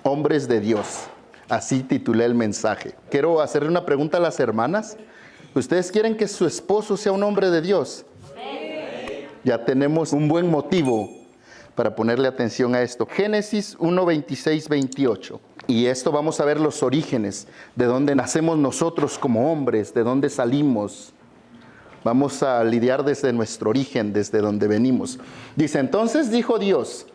hombres de Dios. Así titulé el mensaje. Quiero hacerle una pregunta a las hermanas. ¿Ustedes quieren que su esposo sea un hombre de Dios? Sí. Ya tenemos un buen motivo para ponerle atención a esto. Génesis 1, 26, 28. Y esto vamos a ver los orígenes, de dónde nacemos nosotros como hombres, de dónde salimos. Vamos a lidiar desde nuestro origen, desde donde venimos. Dice, entonces dijo Dios,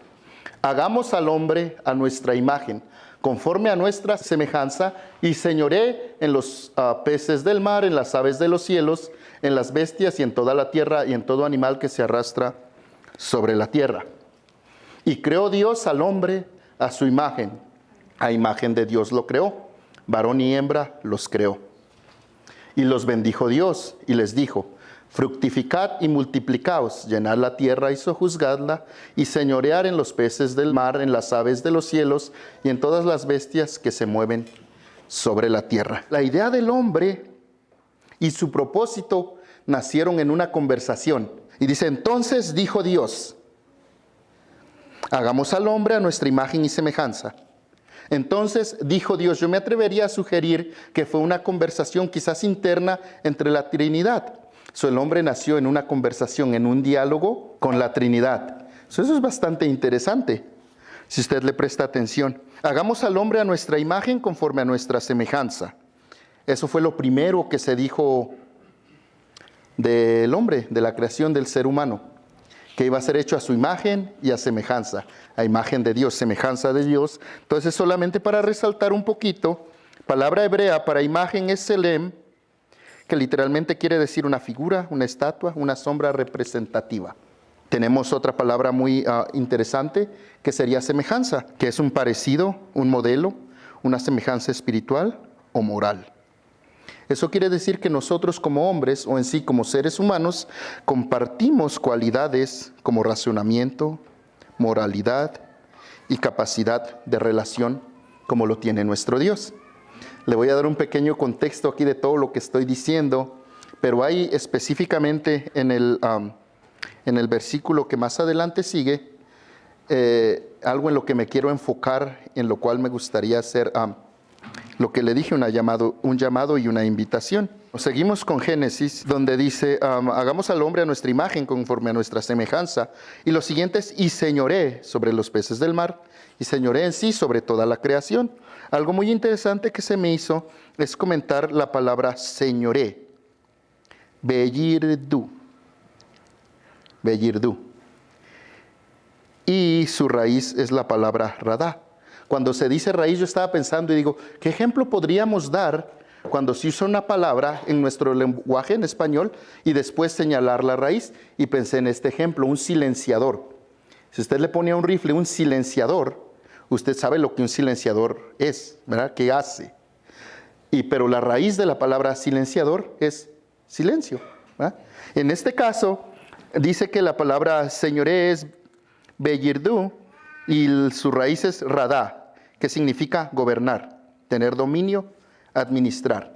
hagamos al hombre a nuestra imagen, conforme a nuestra semejanza, y señoré en los peces del mar, en las aves de los cielos, en las bestias y en toda la tierra y en todo animal que se arrastra sobre la tierra. Y creó Dios al hombre a su imagen. A imagen de Dios lo creó. Varón y hembra los creó. Y los bendijo Dios y les dijo, fructificad y multiplicaos, llenad la tierra y sojuzgadla, y señorear en los peces del mar, en las aves de los cielos y en todas las bestias que se mueven sobre la tierra. La idea del hombre y su propósito nacieron en una conversación. Y dice, entonces dijo Dios, hagamos al hombre a nuestra imagen y semejanza. Entonces dijo Dios, yo me atrevería a sugerir que fue una conversación quizás interna entre la Trinidad. El hombre nació en una conversación, en un diálogo con la Trinidad. Eso es bastante interesante, si usted le presta atención. Hagamos al hombre a nuestra imagen conforme a nuestra semejanza. Eso fue lo primero que se dijo del hombre, de la creación del ser humano, que iba a ser hecho a su imagen y a semejanza, a imagen de Dios, semejanza de Dios. Entonces, solamente para resaltar un poquito, palabra hebrea para imagen es selem, que literalmente quiere decir una figura, una estatua, una sombra representativa. Tenemos otra palabra muy interesante, que sería semejanza, que es un parecido, un modelo, una semejanza espiritual o moral. Eso quiere decir que nosotros como hombres, o en sí como seres humanos, compartimos cualidades como razonamiento, moralidad y capacidad de relación, como lo tiene nuestro Dios. Le voy a dar un pequeño contexto aquí de todo lo que estoy diciendo, pero hay específicamente en el versículo que más adelante sigue, algo en lo que me quiero enfocar, en lo cual me gustaría hacer lo que le dije, un llamado y una invitación. Seguimos con Génesis, donde dice, hagamos al hombre a nuestra imagen, conforme a nuestra semejanza. Y lo siguiente es, y señoré sobre los peces del mar, y señoré en sí sobre toda la creación. Algo muy interesante que se me hizo es comentar la palabra señoré. Beyirdu. Y su raíz es la palabra radá. Cuando se dice raíz, yo estaba pensando y digo, ¿qué ejemplo podríamos dar cuando se usa una palabra en nuestro lenguaje en español y después señalar la raíz? Y pensé en este ejemplo, un silenciador. Si usted le pone a un rifle un silenciador, usted sabe lo que un silenciador es, ¿verdad? ¿Qué hace? Pero la raíz de la palabra silenciador es silencio, ¿verdad? En este caso, dice que la palabra señoré es beyirdu y su raíz es radá, que significa gobernar, tener dominio, administrar,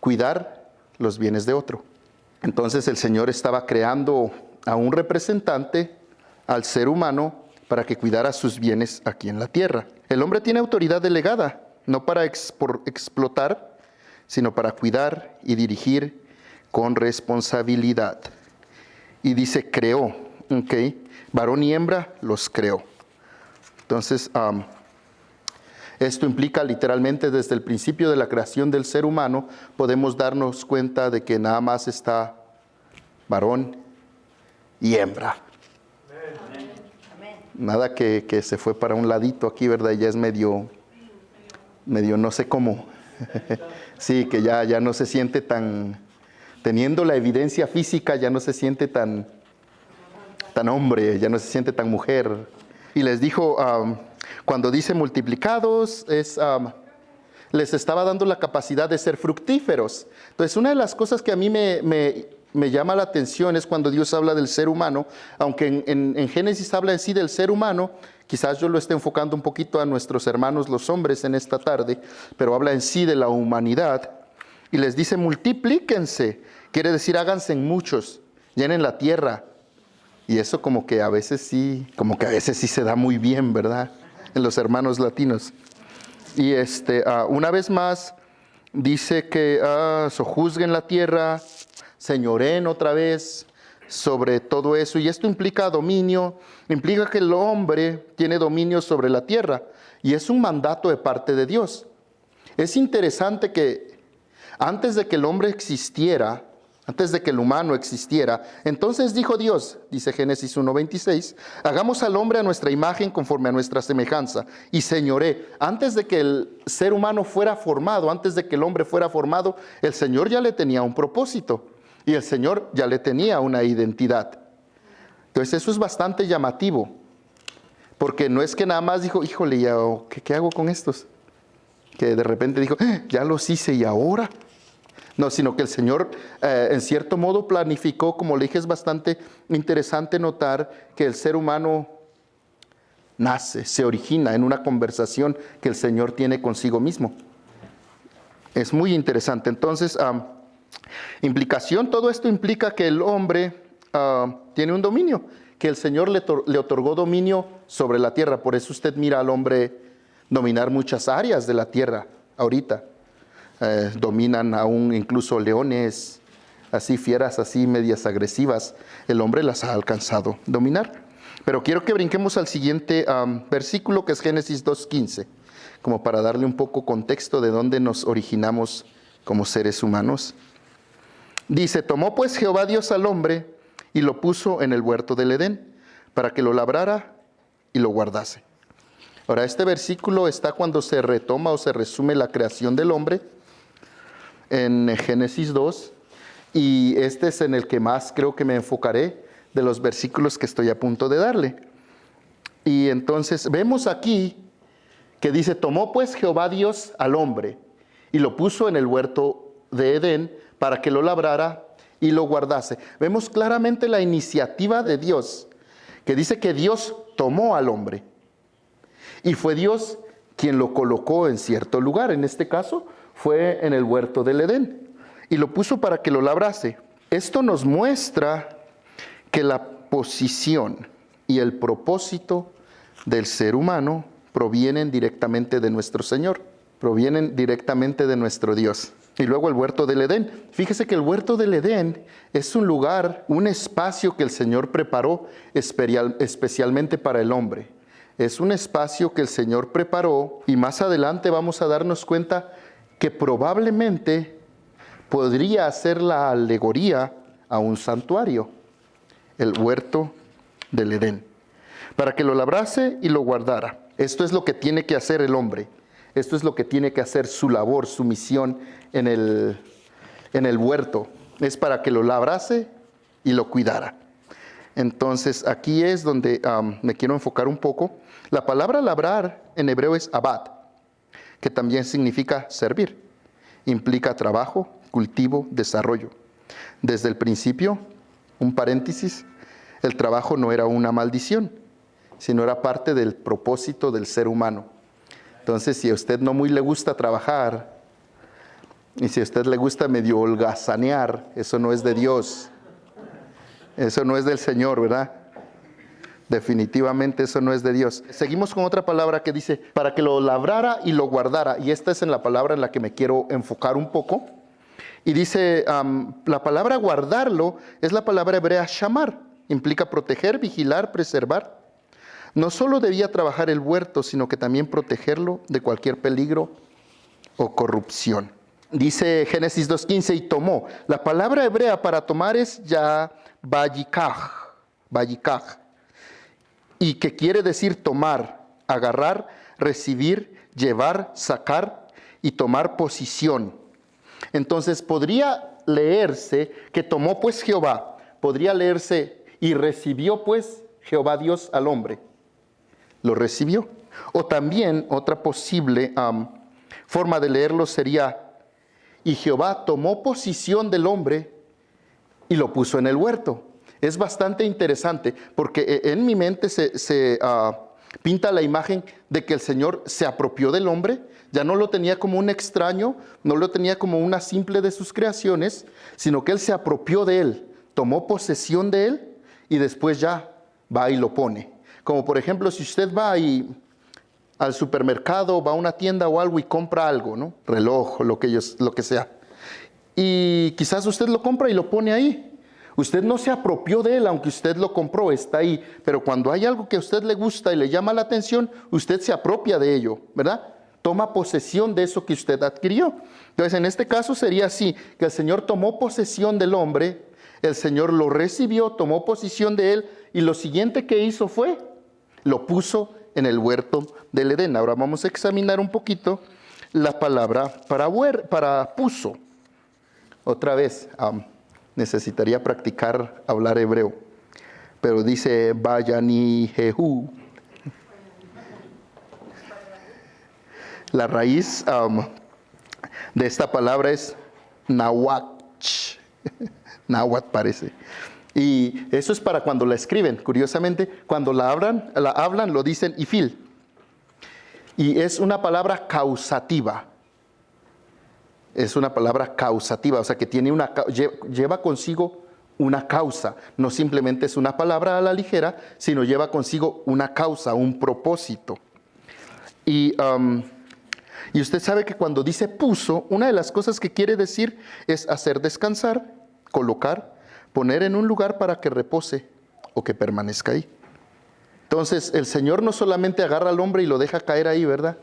cuidar los bienes de otro. Entonces el Señor estaba creando a un representante, al ser humano, para que cuidara sus bienes aquí en la tierra. El hombre tiene autoridad delegada, no para explotar, sino para cuidar y dirigir con responsabilidad. Y dice creó, ¿ok? Varón y hembra los creó. Entonces, esto implica literalmente desde el principio de la creación del ser humano, podemos darnos cuenta de que nada más está varón y hembra. Nada que se fue para un ladito aquí, ¿verdad? Ya es medio no sé cómo. Sí, que ya no se siente tan, teniendo la evidencia física, ya no se siente tan hombre, ya no se siente tan mujer. Y les dijo, cuando dice multiplicados, les estaba dando la capacidad de ser fructíferos. Entonces, una de las cosas que a mí me llama la atención es cuando Dios habla del ser humano, aunque en Génesis habla en sí del ser humano, quizás yo lo esté enfocando un poquito a nuestros hermanos los hombres en esta tarde, pero habla en sí de la humanidad, y les dice multiplíquense, quiere decir háganse en muchos, llenen la tierra, y eso como que a veces sí se da muy bien, ¿verdad? En los hermanos latinos. Y una vez más dice que sojuzguen la tierra, señoreen otra vez sobre todo eso. Y esto implica dominio, implica que el hombre tiene dominio sobre la tierra. Y es un mandato de parte de Dios. Es interesante que antes de que el hombre existiera, antes de que el humano existiera, entonces dijo Dios, dice Génesis 1:26, hagamos al hombre a nuestra imagen conforme a nuestra semejanza y señoré. Antes de que el ser humano fuera formado, antes de que el hombre fuera formado, el Señor ya le tenía un propósito y el Señor ya le tenía una identidad. Entonces eso es bastante llamativo, porque no es que nada más dijo, híjole, ¿qué hago con estos? Que de repente dijo, ya los hice y ahora. No, sino que el Señor en cierto modo planificó, como le dije, es bastante interesante notar que el ser humano nace, se origina en una conversación que el Señor tiene consigo mismo. Es muy interesante. Entonces, implicación, todo esto implica que el hombre tiene un dominio, que el Señor le otorgó dominio sobre la tierra. Por eso usted mira al hombre dominar muchas áreas de la tierra ahorita. Dominan aún incluso leones, así fieras, así medias agresivas. El hombre las ha alcanzado a dominar. Pero quiero que brinquemos al siguiente versículo, que es Génesis 2:15, como para darle un poco contexto de dónde nos originamos como seres humanos. Dice, tomó pues Jehová Dios al hombre y lo puso en el huerto del Edén, para que lo labrara y lo guardase. Ahora, este versículo está cuando se retoma o se resume la creación del hombre, en Génesis 2, y este es en el que más creo que me enfocaré de los versículos que estoy a punto de darle. Y entonces vemos aquí que dice, tomó pues Jehová Dios al hombre y lo puso en el huerto de Edén para que lo labrara y lo guardase. Vemos claramente la iniciativa de Dios, que dice que Dios tomó al hombre y fue Dios quien lo colocó en cierto lugar. En este caso fue en el huerto del Edén y lo puso para que lo labrase. Esto nos muestra que la posición y el propósito del ser humano provienen directamente de nuestro Señor, provienen directamente de nuestro Dios. Y luego el huerto del Edén. Fíjese que el huerto del Edén es un lugar, un espacio que el Señor preparó especialmente para el hombre. Es un espacio que el Señor preparó y más adelante vamos a darnos cuenta que probablemente podría ser la alegoría a un santuario, el huerto del Edén, para que lo labrase y lo guardara. Esto es lo que tiene que hacer el hombre, esto es lo que tiene que hacer su labor, su misión en el huerto, es para que lo labrase y lo cuidara. Entonces aquí es donde me quiero enfocar un poco. La palabra labrar en hebreo es abad, que también significa servir. Implica trabajo, cultivo, desarrollo. Desde el principio, un paréntesis, el trabajo no era una maldición, sino era parte del propósito del ser humano. Entonces, si a usted no muy le gusta trabajar, y si a usted le gusta medio holgazanear, eso no es de Dios. Eso no es del Señor, ¿verdad? Definitivamente eso no es de Dios. Seguimos con otra palabra que dice, para que lo labrara y lo guardara. Y esta es en la palabra en la que me quiero enfocar un poco. Y dice, la palabra guardarlo es la palabra hebrea shamar. Implica proteger, vigilar, preservar. No solo debía trabajar el huerto, sino que también protegerlo de cualquier peligro o corrupción. Dice Génesis 2:15, y tomó. La palabra hebrea para tomar es ya bayikaj, y que quiere decir tomar, agarrar, recibir, llevar, sacar y tomar posición. Entonces podría leerse que tomó pues Jehová, podría leerse y recibió pues Jehová Dios al hombre. Lo recibió. O también otra posible forma de leerlo sería, y Jehová tomó posición del hombre y lo puso en el huerto. Es bastante interesante porque en mi mente se pinta la imagen de que el Señor se apropió del hombre, ya no lo tenía como un extraño, no lo tenía como una simple de sus creaciones, sino que Él se apropió de él, tomó posesión de él y después ya va y lo pone. Como por ejemplo, si usted va y al supermercado, va a una tienda o algo y compra algo, ¿no? Reloj, lo que sea. Y quizás usted lo compra y lo pone ahí. Usted no se apropió de él, aunque usted lo compró, está ahí. Pero cuando hay algo que a usted le gusta y le llama la atención, usted se apropia de ello, ¿verdad? Toma posesión de eso que usted adquirió. Entonces, en este caso sería así, que el Señor tomó posesión del hombre, el Señor lo recibió, tomó posesión de él, y lo siguiente que hizo fue, lo puso en el huerto del Edén. Ahora vamos a examinar un poquito la palabra para puso. Otra vez, necesitaría practicar hablar hebreo, pero dice Bayani Jehu. La raíz de esta palabra es Nahuatl. Nahuatl parece. Y eso es para cuando la escriben. Curiosamente, cuando la hablan lo dicen ifil. Y es una palabra causativa. Es una palabra causativa, o sea que lleva consigo una causa. No simplemente es una palabra a la ligera, sino lleva consigo una causa, un propósito. Y usted sabe que cuando dice puso, una de las cosas que quiere decir es hacer descansar, colocar, poner en un lugar para que repose o que permanezca ahí. Entonces, el Señor no solamente agarra al hombre y lo deja caer ahí, ¿verdad?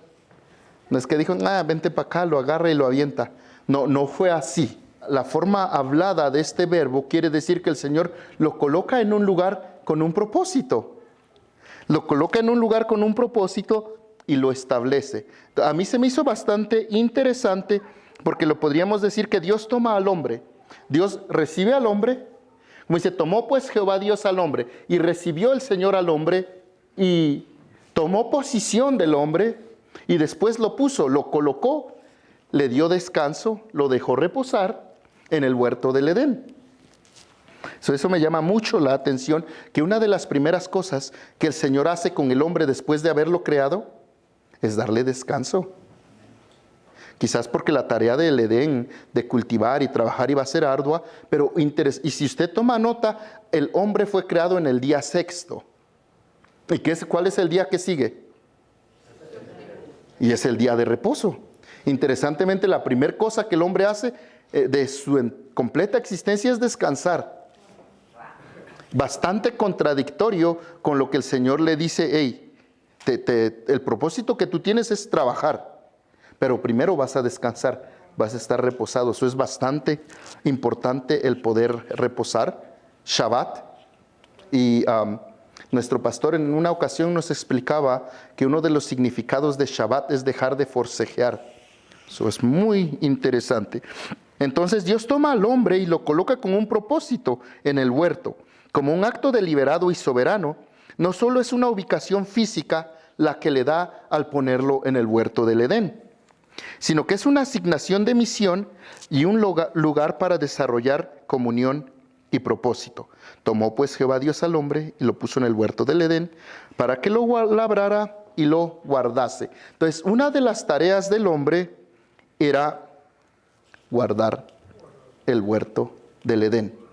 No es que dijo, vente para acá, lo agarra y lo avienta. No fue así. La forma hablada de este verbo quiere decir que el Señor lo coloca en un lugar con un propósito. Lo coloca en un lugar con un propósito y lo establece. A mí se me hizo bastante interesante porque lo podríamos decir que Dios toma al hombre. Dios recibe al hombre. Como dice, tomó pues Jehová Dios al hombre y recibió el Señor al hombre y tomó posición del hombre y después lo puso, lo colocó, le dio descanso, lo dejó reposar en el huerto del Edén. Eso me llama mucho la atención, que una de las primeras cosas que el Señor hace con el hombre después de haberlo creado es darle descanso. Quizás porque la tarea del Edén de cultivar y trabajar iba a ser ardua, pero y si usted toma nota, el hombre fue creado en el día sexto. ¿Y cuál es el día que sigue? Y es el día de reposo. Interesantemente, la primera cosa que el hombre hace de su completa existencia es descansar. Bastante contradictorio con lo que el Señor le dice, hey, el propósito que tú tienes es trabajar. Pero primero vas a descansar, vas a estar reposado. Eso es bastante importante, el poder reposar. Shabbat. Y nuestro pastor en una ocasión nos explicaba que uno de los significados de Shabbat es dejar de forcejear. Eso es muy interesante. Entonces Dios toma al hombre y lo coloca con un propósito en el huerto. Como un acto deliberado y soberano, no solo es una ubicación física la que le da al ponerlo en el huerto del Edén, sino que es una asignación de misión y un lugar para desarrollar comunión y propósito. Tomó pues Jehová Dios al hombre y lo puso en el huerto del Edén para que lo labrara y lo guardase. Entonces, una de las tareas del hombre era guardar el huerto del Edén.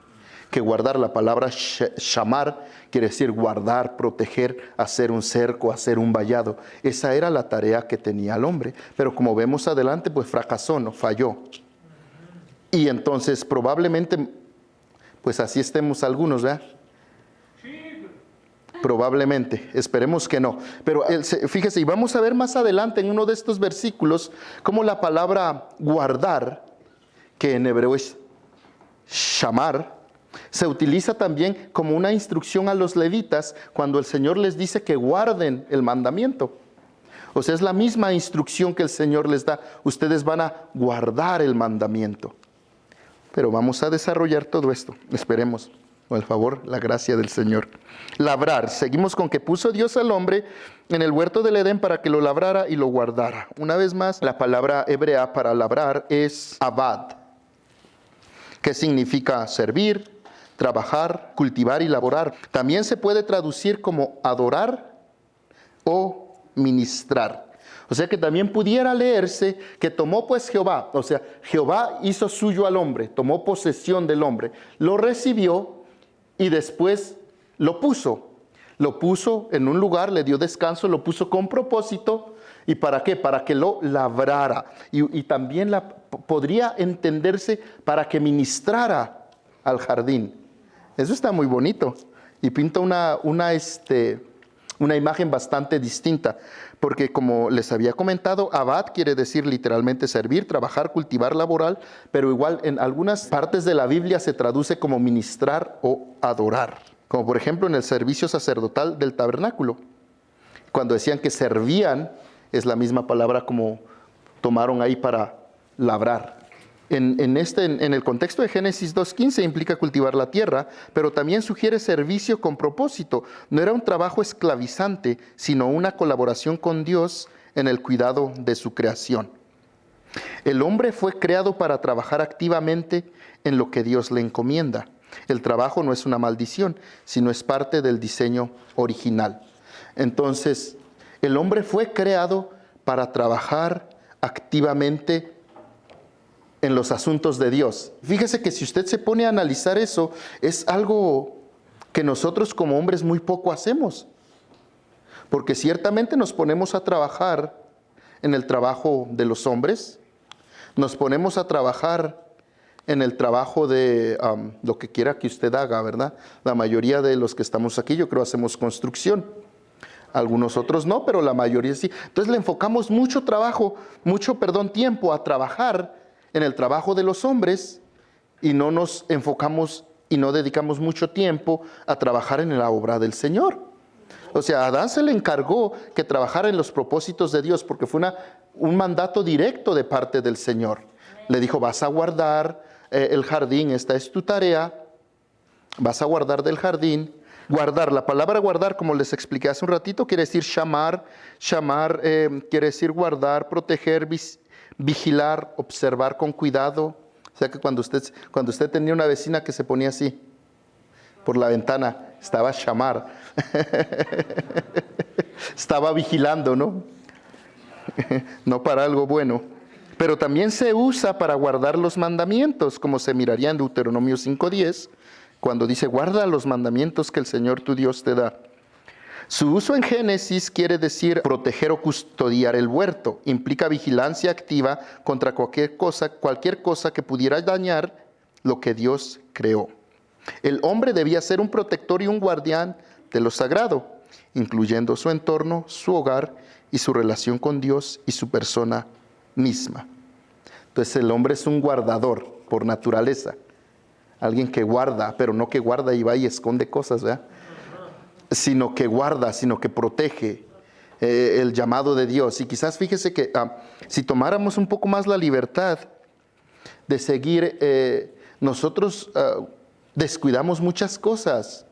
Que guardar, la palabra shamar quiere decir guardar, proteger, hacer un cerco, hacer un vallado. Esa era la tarea que tenía el hombre. Pero como vemos adelante, pues fracasó, no falló. Y entonces probablemente, pues así estemos algunos, ¿verdad? Probablemente, esperemos que no. Pero fíjese, y vamos a ver más adelante en uno de estos versículos, cómo la palabra guardar, que en hebreo es shamar, se utiliza también como una instrucción a los levitas cuando el Señor les dice que guarden el mandamiento. O sea, es la misma instrucción que el Señor les da. Ustedes van a guardar el mandamiento. Pero vamos a desarrollar todo esto. Esperemos, con el favor, la gracia del Señor. Labrar. Seguimos con que puso Dios al hombre en el huerto del Edén para que lo labrara y lo guardara. Una vez más, la palabra hebrea para labrar es abad, que significa servir, trabajar, cultivar y laborar. También se puede traducir como adorar o ministrar. O sea que también pudiera leerse que tomó pues Jehová, o sea, Jehová hizo suyo al hombre, tomó posesión del hombre, lo recibió y después lo puso, lo puso en un lugar, le dio descanso, lo puso con propósito. ¿Y para qué? Para que lo labrara. Y también podría entenderse para que ministrara al jardín. Eso está muy bonito. Y pinta una imagen bastante distinta. Porque como les había comentado, abad quiere decir literalmente servir, trabajar, cultivar, laboral. Pero igual en algunas partes de la Biblia se traduce como ministrar o adorar. Como por ejemplo en el servicio sacerdotal del tabernáculo. Cuando decían que servían, es la misma palabra como tomaron ahí para labrar. En el contexto de Génesis 2:15 implica cultivar la tierra, pero también sugiere servicio con propósito. No era un trabajo esclavizante, sino una colaboración con Dios en el cuidado de su creación. El hombre fue creado para trabajar activamente en lo que Dios le encomienda. El trabajo no es una maldición, sino es parte del diseño original. Entonces, el hombre fue creado para trabajar activamente en los asuntos de Dios. Fíjese que si usted se pone a analizar eso, es algo que nosotros como hombres muy poco hacemos. Porque ciertamente nos ponemos a trabajar en el trabajo de los hombres, nos ponemos a trabajar en el trabajo de lo que quiera que usted haga, ¿verdad? La mayoría de los que estamos aquí, yo creo, hacemos construcción. Algunos otros no, pero la mayoría sí. Entonces le enfocamos tiempo a trabajar en el trabajo de los hombres y no nos enfocamos y no dedicamos mucho tiempo a trabajar en la obra del Señor. O sea, a Adán se le encargó que trabajara en los propósitos de Dios porque fue un mandato directo de parte del Señor. Le dijo, vas a guardar el jardín, esta es tu tarea, vas a guardar del jardín. Guardar, la palabra guardar, como les expliqué hace un ratito, quiere decir llamar quiere decir guardar, proteger, vigilar, observar con cuidado. O sea que cuando usted tenía una vecina que se ponía así por la ventana, estaba llamar. Estaba vigilando, ¿no? No para algo bueno. Pero también se usa para guardar los mandamientos, como se miraría en Deuteronomio 5:10, cuando dice, guarda los mandamientos que el Señor tu Dios te da. Su uso en Génesis quiere decir proteger o custodiar el huerto. Implica vigilancia activa contra cualquier cosa que pudiera dañar lo que Dios creó. El hombre debía ser un protector y un guardián de lo sagrado, incluyendo su entorno, su hogar y su relación con Dios y su persona misma. Entonces el hombre es un guardador por naturaleza. Alguien que guarda, pero no que guarda y va y esconde cosas, ¿verdad? Sino que guarda, sino que protege el llamado de Dios. Y quizás fíjese que si tomáramos un poco más la libertad de seguir, nosotros descuidamos muchas cosas.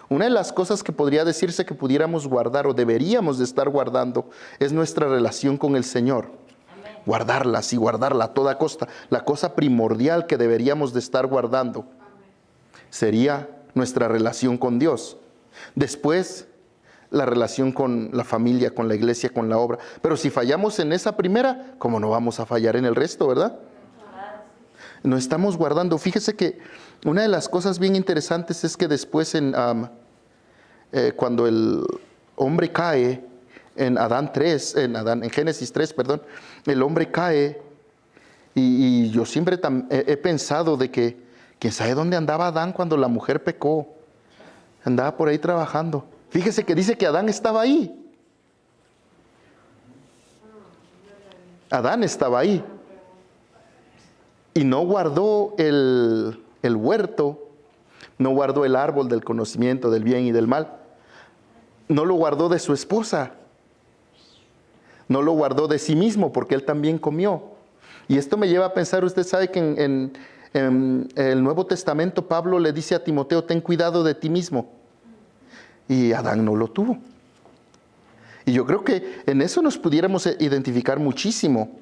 Una de las cosas que podría decirse que pudiéramos guardar o deberíamos de estar guardando es nuestra relación con el Señor. Amén. Guardarla, sí, guardarla a toda costa. La cosa primordial que deberíamos de estar guardando sería nuestra relación con Dios. Después, la relación con la familia, con la iglesia, con la obra. Pero si fallamos en esa primera, ¿cómo no vamos a fallar en el resto, verdad? No estamos guardando. Fíjese que una de las cosas bien interesantes es que después cuando el hombre cae en en Génesis 3, el hombre cae y yo siempre he pensado de que ¿quién sabe dónde andaba Adán cuando la mujer pecó? Andaba por ahí trabajando. Fíjese que dice que Adán estaba ahí. Adán estaba ahí. Y no guardó el huerto, no guardó el árbol del conocimiento del bien y del mal. No lo guardó de su esposa. No lo guardó de sí mismo porque él también comió. Y esto me lleva a pensar, usted sabe que en el Nuevo Testamento Pablo le dice a Timoteo, ten cuidado de ti mismo. Y Adán no lo tuvo. Y yo creo que en eso nos pudiéramos identificar muchísimo,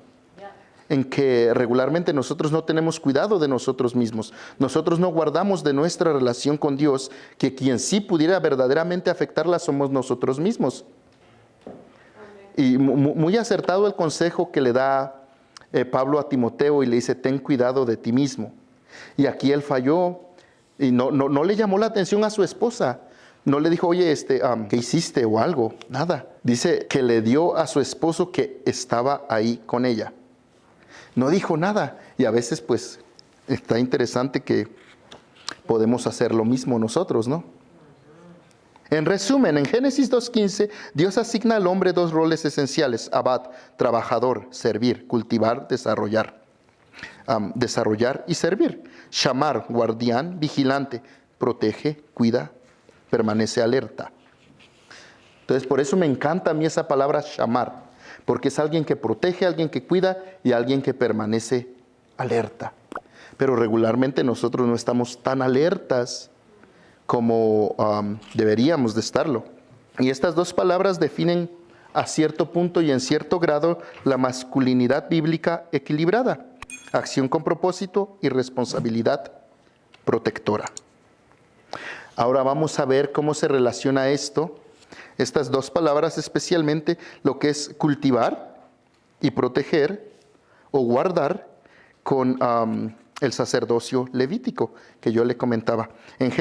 en que regularmente nosotros no tenemos cuidado de nosotros mismos. Nosotros no guardamos de nuestra relación con Dios, que quien sí pudiera verdaderamente afectarla somos nosotros mismos. Y muy acertado el consejo que le da Pablo a Timoteo y le dice, ten cuidado de ti mismo. Y aquí él falló y no le llamó la atención a su esposa. No le dijo, oye, ¿qué hiciste o algo? Nada. Dice que le dio a su esposo que estaba ahí con ella. No dijo nada. Y a veces pues está interesante que podemos hacer lo mismo nosotros, ¿no? En resumen, en Génesis 2:15, Dios asigna al hombre dos roles esenciales: abad, trabajador; servir, cultivar, desarrollar. Desarrollar y servir. Shamar, guardián, vigilante, protege, cuida, permanece alerta. Entonces, por eso me encanta a mí esa palabra shamar, porque es alguien que protege, alguien que cuida y alguien que permanece alerta. Pero regularmente nosotros no estamos tan alertas como deberíamos de estarlo. Y estas dos palabras definen a cierto punto y en cierto grado la masculinidad bíblica equilibrada: acción con propósito y responsabilidad protectora. Ahora vamos a ver cómo se relaciona esto, estas dos palabras, especialmente lo que es cultivar y proteger o guardar, con el sacerdocio levítico que yo le comentaba. En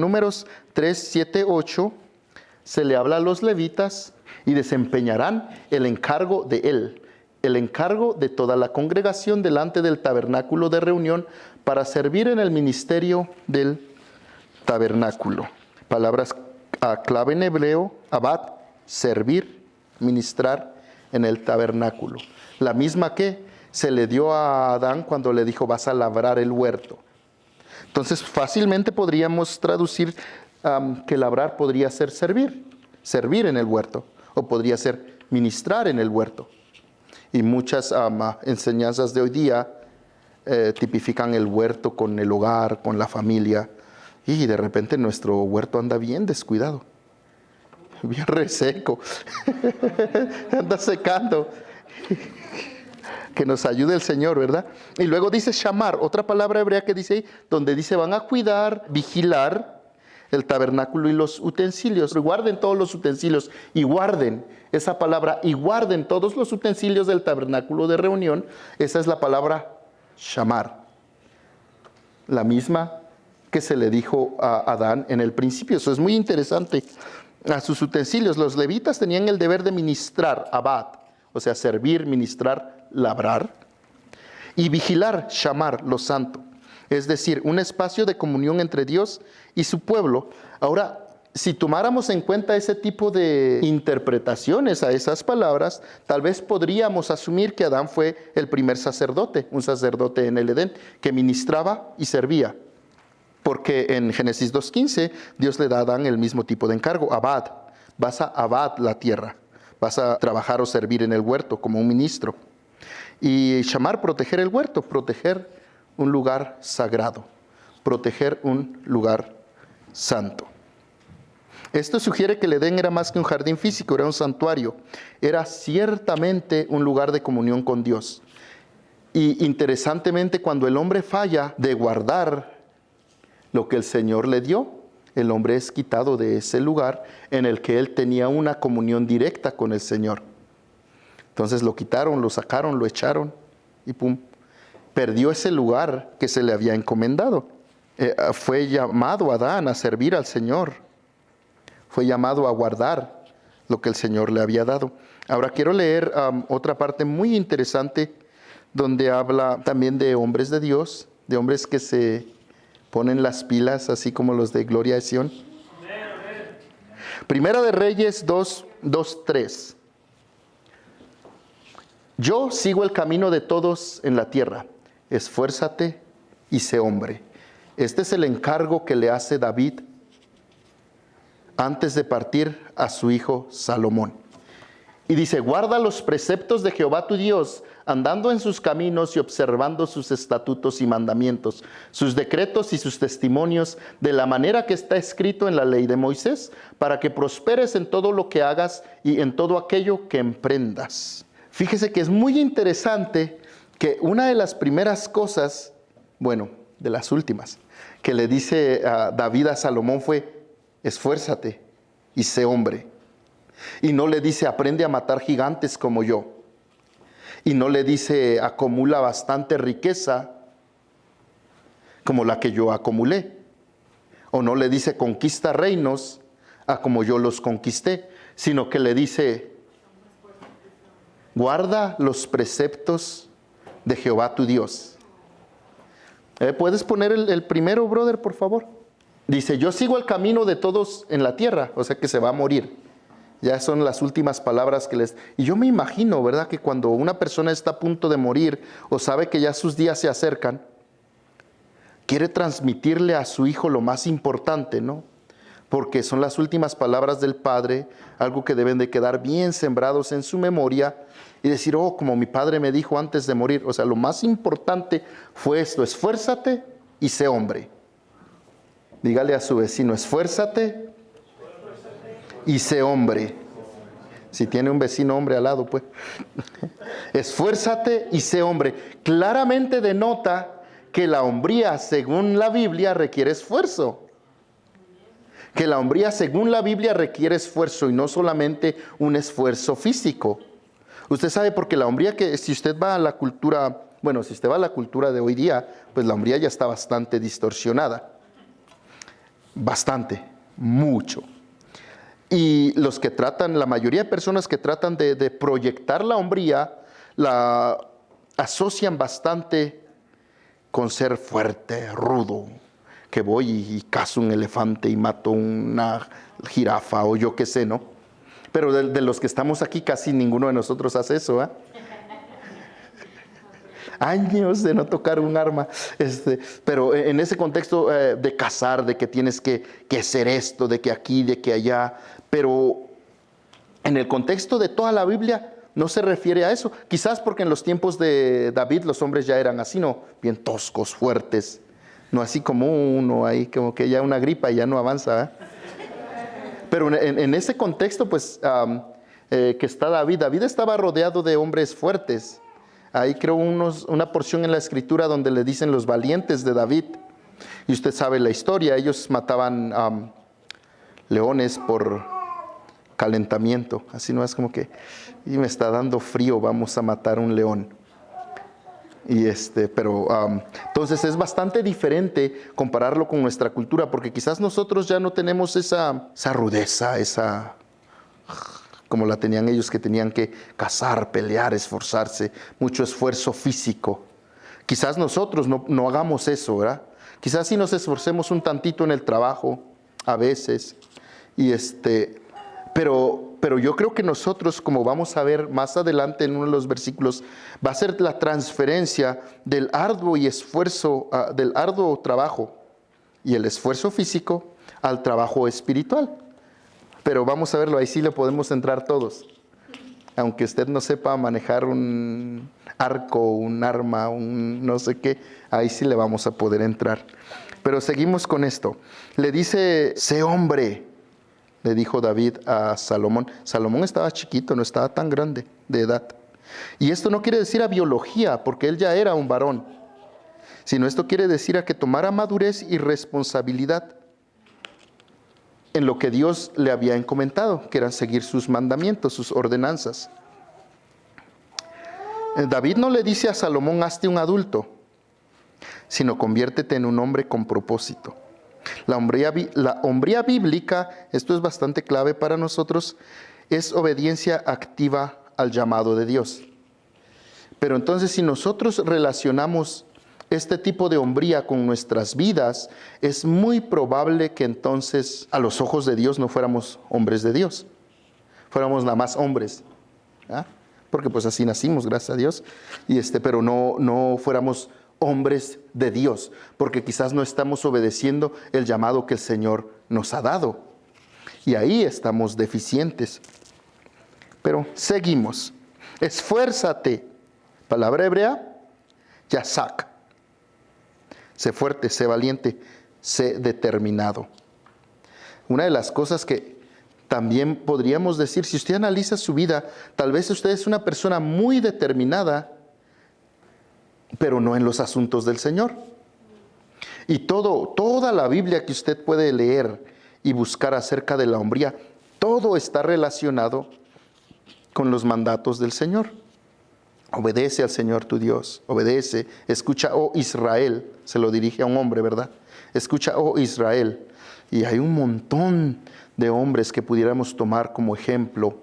Números 3, 7, 8, se le habla a los levitas y desempeñarán el encargo de él, el encargo de toda la congregación delante del tabernáculo de reunión para servir en el ministerio del tabernáculo. Palabras clave en hebreo: abad, servir, ministrar en el tabernáculo. La misma que se le dio a Adán cuando le dijo: vas a labrar el huerto. Entonces fácilmente podríamos traducir que labrar podría ser servir en el huerto, o podría ser ministrar en el huerto. Y muchas enseñanzas de hoy día tipifican el huerto con el hogar, con la familia, y de repente nuestro huerto anda bien descuidado, bien reseco, anda secando. Que nos ayude el Señor, ¿verdad? Y luego dice shamar, otra palabra hebrea que dice ahí, donde dice van a cuidar, vigilar el tabernáculo y los utensilios. Guarden todos los utensilios y guarden esa palabra, y guarden todos los utensilios del tabernáculo de reunión. Esa es la palabra shamar, la misma que se le dijo a Adán en el principio. Eso es muy interesante. A sus utensilios, los levitas tenían el deber de ministrar, abad, o sea, servir, ministrar, labrar, y vigilar, shamar, lo santo, es decir, un espacio de comunión entre Dios y su pueblo. Ahora, si tomáramos en cuenta ese tipo de interpretaciones a esas palabras, tal vez podríamos asumir que Adán fue el primer sacerdote, un sacerdote en el Edén, que ministraba y servía. Porque en Génesis 2:15 Dios le da a Adán el mismo tipo de encargo: abad, vas a abad la tierra, vas a trabajar o servir en el huerto como un ministro. Y shamar, proteger el huerto, proteger un lugar sagrado, proteger un lugar santo. Esto sugiere que el Edén era más que un jardín físico, era un santuario, era ciertamente un lugar de comunión con Dios. Y interesantemente, cuando el hombre falla de guardar lo que el Señor le dio, el hombre es quitado de ese lugar en el que él tenía una comunión directa con el Señor. Entonces lo quitaron, lo sacaron, lo echaron y pum, perdió ese lugar que se le había encomendado. Fue llamado Adán a servir al Señor. Fue llamado a guardar lo que el Señor le había dado. Ahora quiero leer otra parte muy interesante donde habla también de hombres de Dios, de hombres que se ponen las pilas, así como los de Gloria de Sión. Primera de Reyes 2:3. Yo sigo el camino de todos en la tierra. Esfuérzate y sé hombre. Este es el encargo que le hace David antes de partir a su hijo Salomón. Y dice: guarda los preceptos de Jehová tu Dios, andando en sus caminos y observando sus estatutos y mandamientos, sus decretos y sus testimonios, de la manera que está escrito en la ley de Moisés, para que prosperes en todo lo que hagas y en todo aquello que emprendas. Fíjese que es muy interesante que una de las primeras cosas, bueno, de las últimas, que le dice David a Salomón fue: esfuérzate y sé hombre. Y no le dice: aprende a matar gigantes como yo. Y no le dice: acumula bastante riqueza como la que yo acumulé. O no le dice conquista reinos a como yo los conquisté, sino que le dice guarda los preceptos de Jehová tu Dios. ¿Puedes poner el primero, brother, por favor? Dice, yo sigo el camino de todos en la tierra, o sea que se va a morir. Ya son las últimas palabras que les... Y yo me imagino, ¿verdad? Que cuando una persona está a punto de morir o sabe que ya sus días se acercan, quiere transmitirle a su hijo lo más importante, ¿no? Porque son las últimas palabras del Padre, algo que deben de quedar bien sembrados en su memoria y decir, oh, como mi padre me dijo antes de morir. O sea, lo más importante fue esto, esfuérzate y sé hombre. Dígale a su vecino, esfuérzate y sé hombre. Si tiene un vecino hombre al lado, pues. Esfuérzate y sé hombre. Claramente denota que la hombría, según la Biblia, requiere esfuerzo. Que la hombría, según la Biblia, requiere esfuerzo y no solamente un esfuerzo físico. Usted sabe, porque la hombría, que si usted va a la cultura, bueno, si usted va a la cultura de hoy día, pues la hombría ya está bastante distorsionada. Bastante, mucho. Y los que tratan, la mayoría de personas que tratan de proyectar la hombría, la asocian bastante con ser fuerte, rudo. Que voy y cazo un elefante y mato una jirafa o yo qué sé, ¿no? Pero de los que estamos aquí casi ninguno de nosotros hace eso, ¿eh? Años de no tocar un arma. Pero en ese contexto de cazar, de que tienes que hacer esto, de que aquí, de que allá. Pero en el contexto de toda la Biblia no se refiere a eso. Quizás porque en los tiempos de David los hombres ya eran así, ¿no? Bien toscos, fuertes. No así como uno ahí, como que ya una gripa y ya no avanza, ¿eh? Pero en ese contexto, pues, que está David. David estaba rodeado de hombres fuertes. Ahí creo una porción en la escritura donde le dicen los valientes de David. Y usted sabe la historia. Ellos mataban leones por calentamiento. Así no es como que, y me está dando frío, vamos a matar un león. Pero entonces es bastante diferente compararlo con nuestra cultura, porque quizás nosotros ya no tenemos esa rudeza, como la tenían ellos, que tenían que cazar, pelear, esforzarse, mucho esfuerzo físico. Quizás nosotros no hagamos eso, ¿verdad? Quizás sí nos esforcemos un tantito en el trabajo, a veces, pero yo creo que nosotros, como vamos a ver más adelante en uno de los versículos, va a ser la transferencia del arduo del arduo trabajo y el esfuerzo físico al trabajo espiritual. Pero vamos a verlo, ahí sí le podemos entrar todos. Aunque usted no sepa manejar un arco, un arma, un no sé qué, ahí sí le vamos a poder entrar. Pero seguimos con esto. Le dice, sé hombre, le dijo David a Salomón. Salomón estaba chiquito, no estaba tan grande de edad. Y esto no quiere decir a biología, porque él ya era un varón, sino esto quiere decir a que tomara madurez y responsabilidad en lo que Dios le había encomendado, que era seguir sus mandamientos, sus ordenanzas. David no le dice a Salomón, hazte un adulto, sino conviértete en un hombre con propósito. La hombría bíblica, esto es bastante clave para nosotros, es obediencia activa al llamado de Dios. Pero entonces, si nosotros relacionamos este tipo de hombría con nuestras vidas, es muy probable que entonces a los ojos de Dios no fuéramos hombres de Dios, fuéramos nada más hombres, ¿ah? Porque pues así nacimos, gracias a Dios, pero no fuéramos hombres de Dios, porque quizás no estamos obedeciendo el llamado que el Señor nos ha dado, y ahí estamos deficientes. Pero seguimos. Esfuérzate, palabra hebrea, yasak. Sé fuerte, sé valiente, sé determinado. Una de las cosas que también podríamos decir, si usted analiza su vida, tal vez usted es una persona muy determinada, pero no en los asuntos del Señor. Y toda la Biblia que usted puede leer y buscar acerca de la hombría, todo está relacionado con los mandatos del Señor. Obedece al Señor tu Dios, obedece. Escucha, oh Israel, se lo dirige a un hombre, ¿verdad? Escucha, oh Israel. Y hay un montón de hombres que pudiéramos tomar como ejemplo.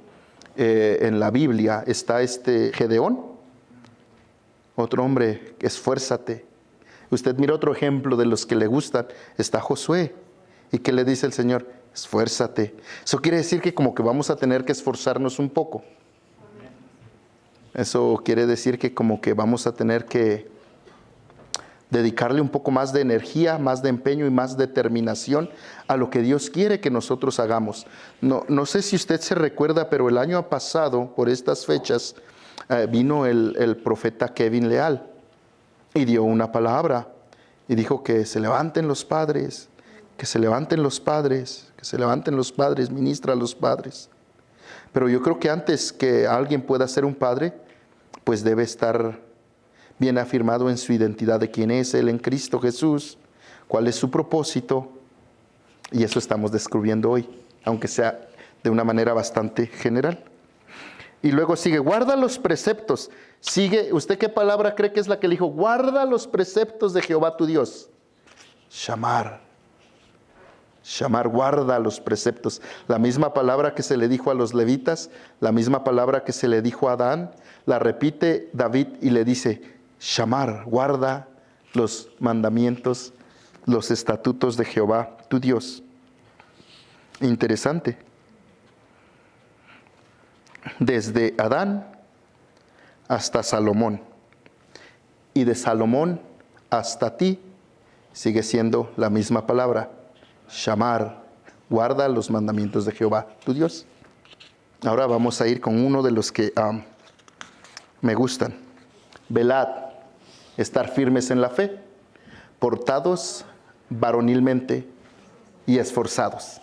En la Biblia está Gedeón, otro hombre, esfuérzate. Usted mira otro ejemplo de los que le gustan, está Josué. ¿Y qué le dice el Señor? Esfuérzate. Eso quiere decir que como que vamos a tener que esforzarnos un poco. Eso quiere decir que como que vamos a tener que dedicarle un poco más de energía, más de empeño y más determinación a lo que Dios quiere que nosotros hagamos. No sé si usted se recuerda, pero el año pasado, por estas fechas, vino el profeta Kevin Leal y dio una palabra y dijo que se levanten los padres, que se levanten los padres, que se levanten los padres, ministra a los padres. Pero yo creo que antes que alguien pueda ser un padre, pues debe estar bien afirmado en su identidad de quién es Él en Cristo Jesús, cuál es su propósito, y eso estamos descubriendo hoy, aunque sea de una manera bastante general. Y luego sigue, guarda los preceptos. Sigue, ¿usted qué palabra cree que es la que le dijo? Guarda los preceptos de Jehová tu Dios. Shamar, guarda los preceptos. La misma palabra que se le dijo a los levitas, la misma palabra que se le dijo a Adán, la repite David y le dice, Shamar, guarda los mandamientos, los estatutos de Jehová tu Dios. Interesante. Desde Adán hasta Salomón, y de Salomón hasta ti, sigue siendo la misma palabra, Shamar, guarda los mandamientos de Jehová, tu Dios. Ahora vamos a ir con uno de los que me gustan. Velad, estar firmes en la fe, portados varonilmente y esforzados.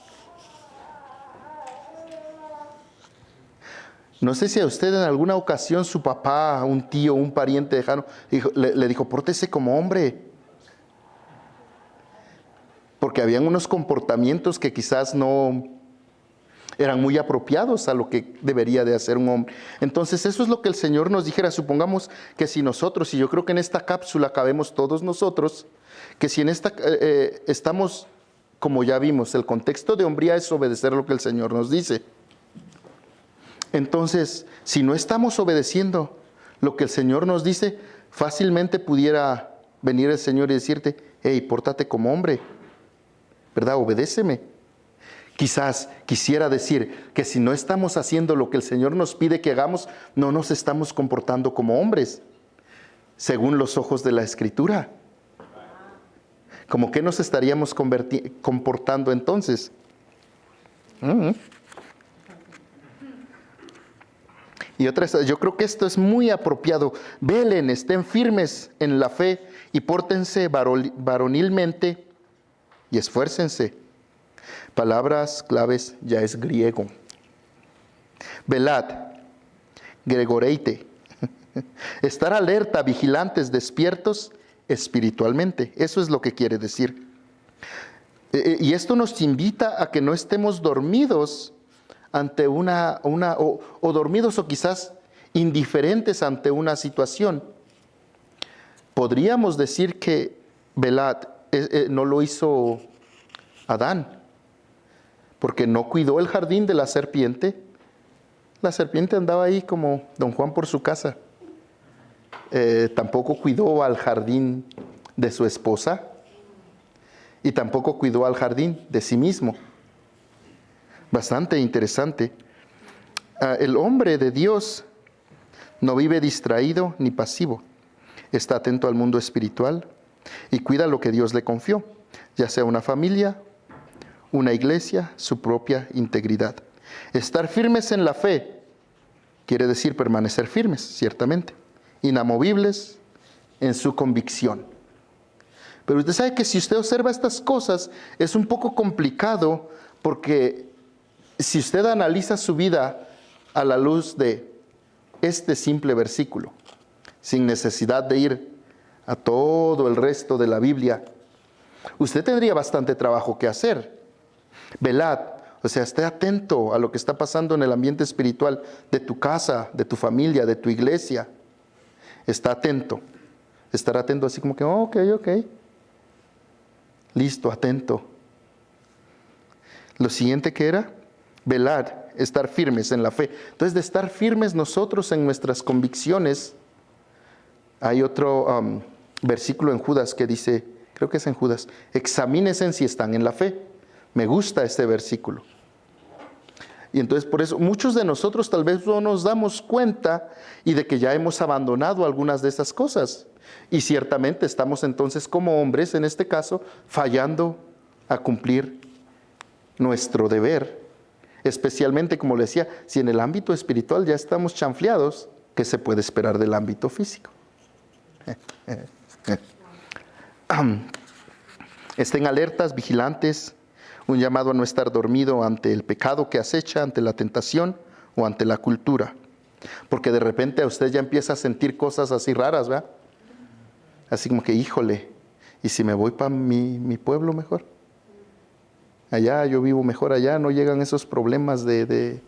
No sé si a usted en alguna ocasión su papá, un tío, un pariente lejano le dijo, pórtese como hombre. Porque habían unos comportamientos que quizás no eran muy apropiados a lo que debería de hacer un hombre. Entonces eso es lo que el Señor nos dijera. Supongamos que si nosotros, y yo creo que en esta cápsula cabemos todos nosotros, que si en esta estamos, como ya vimos, el contexto de hombría es obedecer lo que el Señor nos dice. Entonces, si no estamos obedeciendo lo que el Señor nos dice, fácilmente pudiera venir el Señor y decirte, hey, pórtate como hombre, ¿verdad? Obedéceme. Quizás quisiera decir que si no estamos haciendo lo que el Señor nos pide que hagamos, no nos estamos comportando como hombres, según los ojos de la Escritura. ¿Cómo que nos estaríamos comportando entonces? Y otra, yo creo que esto es muy apropiado. Velen, estén firmes en la fe y pórtense varonilmente y esfuércense. Palabras claves ya es griego. Velad, gregoreite. Estar alerta, vigilantes, despiertos espiritualmente. Eso es lo que quiere decir. Y esto nos invita a que no estemos dormidos ante o dormidos o quizás indiferentes ante una situación. Podríamos decir que velad no lo hizo Adán, porque no cuidó el jardín de la serpiente. La serpiente andaba ahí como Don Juan por su casa. Tampoco cuidó al jardín de su esposa y tampoco cuidó al jardín de sí mismo. Bastante interesante. El hombre de Dios no vive distraído ni pasivo. Está atento al mundo espiritual y cuida lo que Dios le confió, ya sea una familia, una iglesia, su propia integridad. Estar firmes en la fe quiere decir permanecer firmes, ciertamente, inamovibles en su convicción. Pero usted sabe que si usted observa estas cosas es un poco complicado, porque si usted analiza su vida a la luz de este simple versículo, sin necesidad de ir a todo el resto de la Biblia, usted tendría bastante trabajo que hacer. Velad, o sea, esté atento a lo que está pasando en el ambiente espiritual de tu casa, de tu familia, de tu iglesia. Está atento. Estar atento así como que, ok. Listo, atento. Lo siguiente que era, velar, estar firmes en la fe. Entonces, de estar firmes nosotros en nuestras convicciones, hay otro versículo en Judas que dice, creo que es en Judas, examínense si están en la fe. Me gusta este versículo. Y entonces por eso muchos de nosotros tal vez no nos damos cuenta y de que ya hemos abandonado algunas de esas cosas. Y ciertamente estamos entonces como hombres, en este caso, fallando a cumplir nuestro deber. Especialmente, como le decía, si en el ámbito espiritual ya estamos chanfleados, ¿qué se puede esperar del ámbito físico? Estén alertas, vigilantes. Un llamado a no estar dormido ante el pecado que acecha, ante la tentación o ante la cultura. Porque de repente a usted ya empieza a sentir cosas así raras, ¿verdad? Así como que, híjole, ¿y si me voy para mi pueblo mejor? Allá, yo vivo mejor allá, no llegan esos problemas de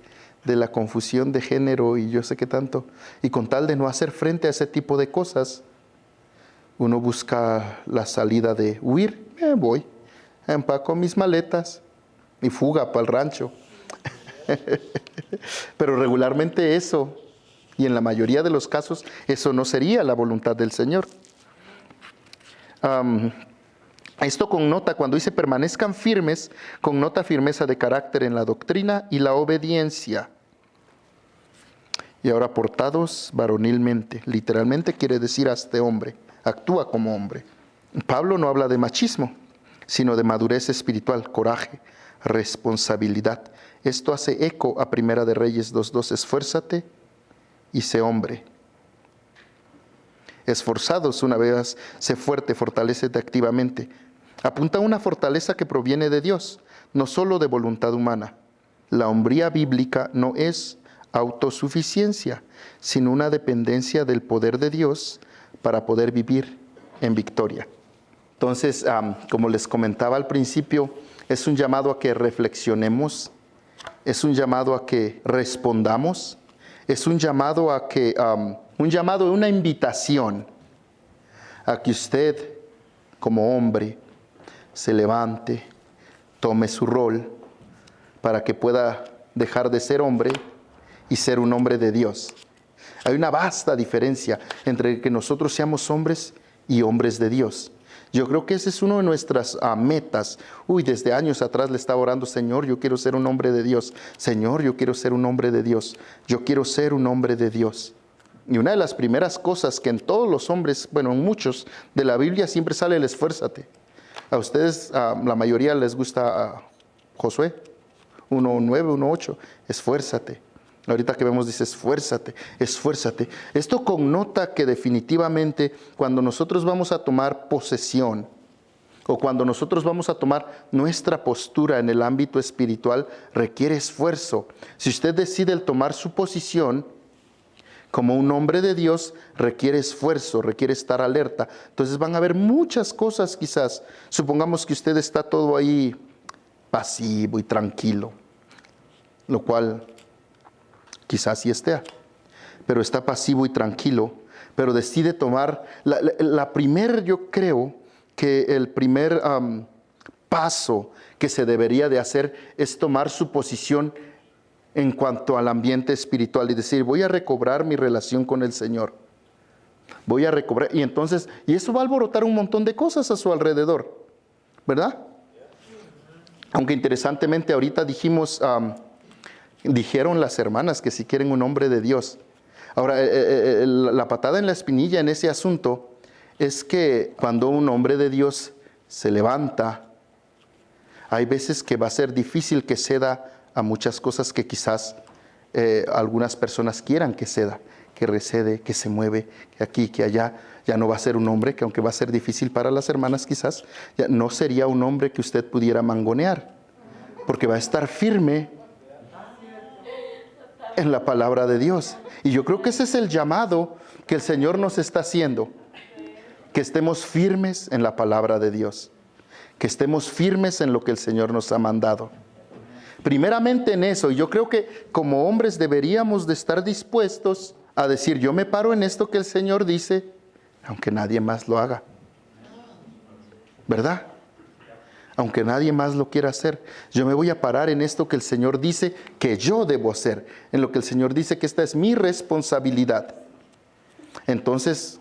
la confusión de género y yo sé qué tanto. Y con tal de no hacer frente a ese tipo de cosas, uno busca la salida de huir, voy. Empaco mis maletas y fuga para el rancho. Pero regularmente eso, y en la mayoría de los casos, eso no sería la voluntad del Señor. Esto connota, cuando dice permanezcan firmes, connota firmeza de carácter en la doctrina y la obediencia. Y ahora portados varonilmente, literalmente quiere decir a este hombre, actúa como hombre. Pablo no habla de machismo, sino de madurez espiritual, coraje, responsabilidad. Esto hace eco a Primera de Reyes 2:2, esfuérzate y sé hombre. Esforzados, una vez, sé fuerte, fortalécete activamente. Apunta a una fortaleza que proviene de Dios, no solo de voluntad humana. La hombría bíblica no es autosuficiencia, sino una dependencia del poder de Dios para poder vivir en victoria. Entonces, como les comentaba al principio, es un llamado a que reflexionemos, es un llamado a que respondamos, es un llamado a que, una invitación a que usted, como hombre, se levante, tome su rol para que pueda dejar de ser hombre y ser un hombre de Dios. Hay una vasta diferencia entre que nosotros seamos hombres y hombres de Dios. Yo creo que ese es una de nuestras metas. Desde años atrás le estaba orando, Señor, yo quiero ser un hombre de Dios. Señor, yo quiero ser un hombre de Dios. Yo quiero ser un hombre de Dios. Y una de las primeras cosas que en todos los hombres, en muchos de la Biblia siempre sale el esfuérzate. A ustedes, la mayoría les gusta Josué 1:9, 1:8, esfuérzate. Ahorita que vemos dice esfuérzate, esfuérzate. Esto connota que definitivamente cuando nosotros vamos a tomar posesión o cuando nosotros vamos a tomar nuestra postura en el ámbito espiritual requiere esfuerzo. Si usted decide el tomar su posición como un hombre de Dios, requiere esfuerzo, requiere estar alerta. Entonces van a haber muchas cosas quizás. Supongamos que usted está todo ahí pasivo y tranquilo, lo cual quizás sí esté, pero está pasivo y tranquilo, pero decide tomar yo creo que el primer paso que se debería de hacer es tomar su posición en cuanto al ambiente espiritual y decir, voy a recobrar mi relación con el Señor. Voy a recobrar, y eso va a alborotar un montón de cosas a su alrededor, ¿verdad? Aunque interesantemente ahorita dijeron las hermanas que si quieren un hombre de Dios. Ahora, la patada en la espinilla en ese asunto es que cuando un hombre de Dios se levanta, hay veces que va a ser difícil que ceda a muchas cosas que quizás algunas personas quieran que ceda, que recede, que se mueve, que aquí, que allá. Ya no va a ser un hombre que, aunque va a ser difícil para las hermanas quizás, ya no sería un hombre que usted pudiera mangonear, porque va a estar firme en la palabra de Dios. Y yo creo que ese es el llamado que el Señor nos está haciendo, que estemos firmes en la palabra de Dios, que estemos firmes en lo que el Señor nos ha mandado. Primeramente en eso, y yo creo que como hombres deberíamos de estar dispuestos a decir, yo me paro en esto que el Señor dice, aunque nadie más lo haga. ¿Verdad? Aunque nadie más lo quiera hacer. Yo me voy a parar en esto que el Señor dice que yo debo hacer. En lo que el Señor dice que esta es mi responsabilidad. Entonces,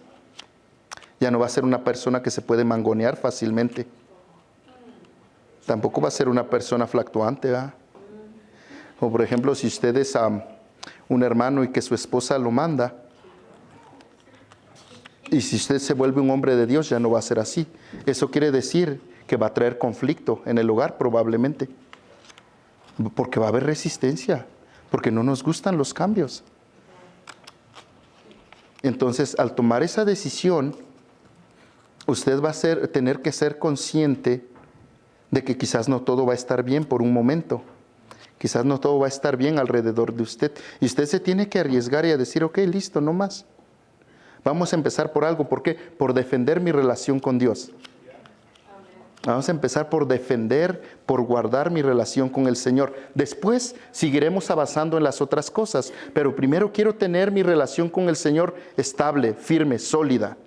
ya no va a ser una persona que se puede mangonear fácilmente. Tampoco va a ser una persona fluctuante, ¿verdad? O por ejemplo, si usted es un hermano y que su esposa lo manda, y si usted se vuelve un hombre de Dios, ya no va a ser así. Eso quiere decir que va a traer conflicto en el hogar probablemente. Porque va a haber resistencia, porque no nos gustan los cambios. Entonces, al tomar esa decisión, usted va a tener que ser consciente de que quizás no todo va a estar bien por un momento. Quizás no todo va a estar bien alrededor de usted. Y usted se tiene que arriesgar y a decir, ok, listo, no más. Vamos a empezar por algo. ¿Por qué? Por defender mi relación con Dios. Vamos a empezar por defender, por guardar mi relación con el Señor. Después seguiremos avanzando en las otras cosas. Pero primero quiero tener mi relación con el Señor estable, firme, sólida,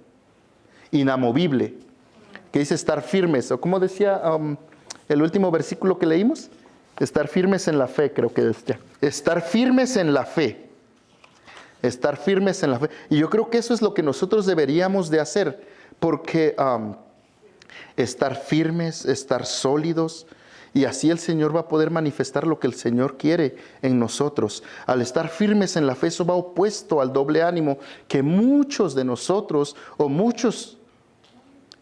inamovible. ¿Qué dice estar firmes? ¿O cómo decía el último versículo que leímos? Estar firmes en la fe, creo que decía. Estar firmes en la fe. Estar firmes en la fe. Y yo creo que eso es lo que nosotros deberíamos de hacer. Porque estar firmes, estar sólidos. Y así el Señor va a poder manifestar lo que el Señor quiere en nosotros. Al estar firmes en la fe, eso va opuesto al doble ánimo que muchos de nosotros o muchos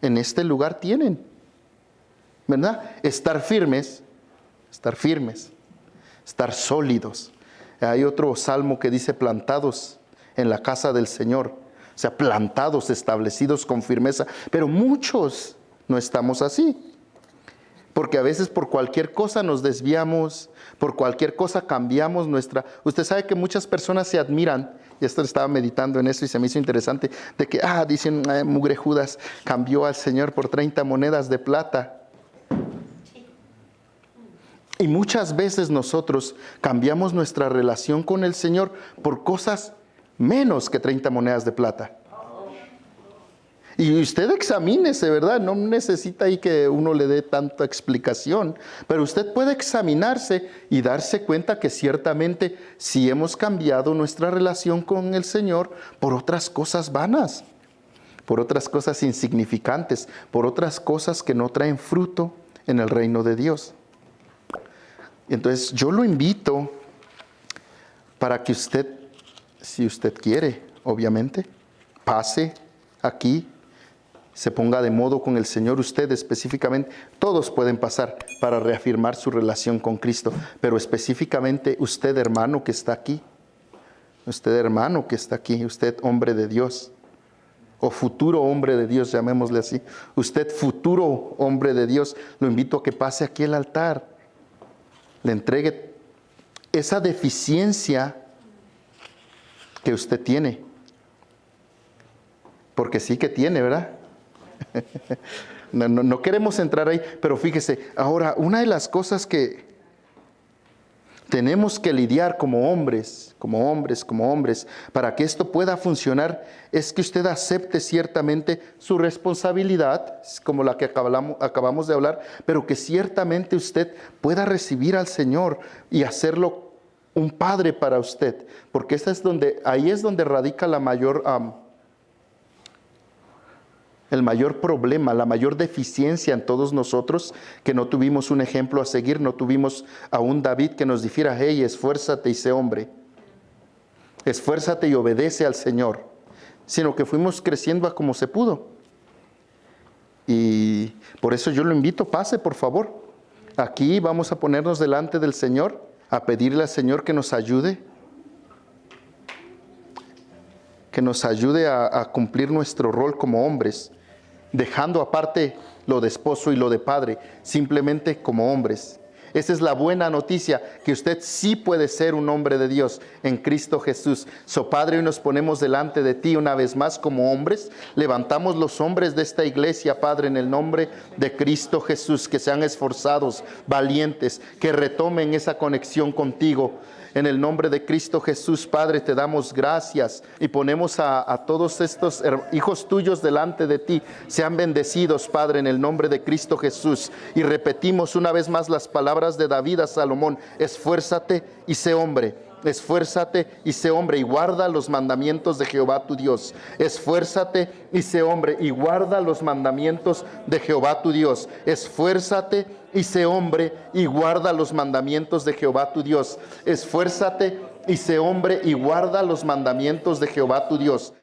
en este lugar tienen. ¿Verdad? Estar firmes, estar sólidos. Hay otro salmo que dice plantados en la casa del Señor. O sea, plantados, establecidos con firmeza. Pero muchos no estamos así. Porque a veces por cualquier cosa nos desviamos, por cualquier cosa cambiamos nuestra... Usted sabe que muchas personas se admiran, y esto estaba meditando en eso y se me hizo interesante, de que, dicen, mugre Judas cambió al Señor por 30 monedas de plata. Y muchas veces nosotros cambiamos nuestra relación con el Señor por cosas menos que 30 monedas de plata. Y usted examínese, ¿verdad? No necesita ahí que uno le dé tanta explicación, pero usted puede examinarse y darse cuenta que ciertamente sí hemos cambiado nuestra relación con el Señor por otras cosas vanas, por otras cosas insignificantes, por otras cosas que no traen fruto en el reino de Dios. Entonces yo lo invito para que usted, si usted quiere, obviamente, pase aquí, se ponga de modo con el Señor, usted específicamente, todos pueden pasar para reafirmar su relación con Cristo, pero específicamente usted, hermano que está aquí, usted hombre de Dios, o futuro hombre de Dios, llamémosle así, usted futuro hombre de Dios, lo invito a que pase aquí al altar, le entregue esa deficiencia que usted tiene, porque sí que tiene, ¿verdad? No queremos entrar ahí, pero fíjese, ahora una de las cosas que tenemos que lidiar como hombres, para que esto pueda funcionar, es que usted acepte ciertamente su responsabilidad, como la que acabamos de hablar, pero que ciertamente usted pueda recibir al Señor y hacerlo un padre para usted, porque ahí es donde radica el mayor problema, la mayor deficiencia en todos nosotros, que no tuvimos un ejemplo a seguir, no tuvimos a un David que nos dijera, hey, esfuérzate y sé hombre, esfuérzate y obedece al Señor, sino que fuimos creciendo a como se pudo. Y por eso yo lo invito, pase por favor. Aquí vamos a ponernos delante del Señor, a pedirle al Señor que nos ayude, a cumplir nuestro rol como hombres, dejando aparte lo de esposo y lo de padre, simplemente como hombres. Esa es la buena noticia, que usted sí puede ser un hombre de Dios en Cristo Jesús. Padre, hoy nos ponemos delante de ti una vez más como hombres. Levantamos los hombres de esta iglesia, Padre, en el nombre de Cristo Jesús, que sean esforzados, valientes, que retomen esa conexión contigo. En el nombre de Cristo Jesús, Padre, te damos gracias y ponemos a todos estos hijos tuyos delante de ti. Sean bendecidos, Padre, en el nombre de Cristo Jesús. Y repetimos una vez más las palabras de David a Salomón: esfuérzate y sé hombre. Esfuérzate y sé hombre y guarda los mandamientos de Jehová tu Dios. Esfuérzate y sé hombre y guarda los mandamientos de Jehová tu Dios. Esfuérzate y sé hombre y guarda los mandamientos de Jehová tu Dios. Esfuérzate y sé hombre y guarda los mandamientos de Jehová tu Dios.